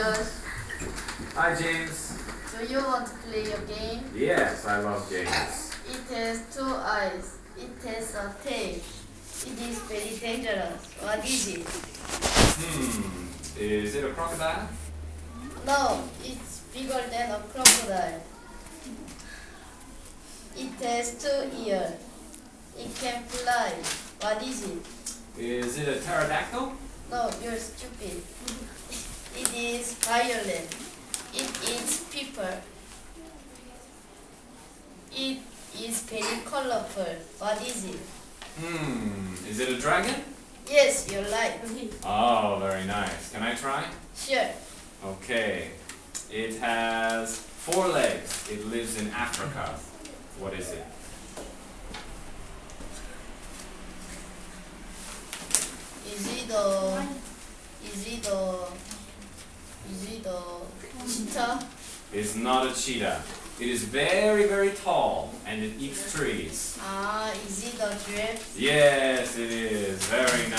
Lucas. Hi, James. Do you want to play a game? Yes, I love games. It has two eyes. It has a tail. It is very dangerous. What is it? Is it a crocodile? No, it's bigger than a crocodile. It has two ears. It can fly. What is it? Is it a pterodactyl? No, you're stupid. It is violent. It eats people. It is very colorful. What is it? Is it a dragon? Yes, you're right. Oh, very nice. Can I try? Sure. Okay. It has 4 legs. It lives in Africa. What is it? Is it a cheetah? It's not a cheetah. It is very, very tall and it eats trees. Is it a giraffe? Yes, it is. Very nice.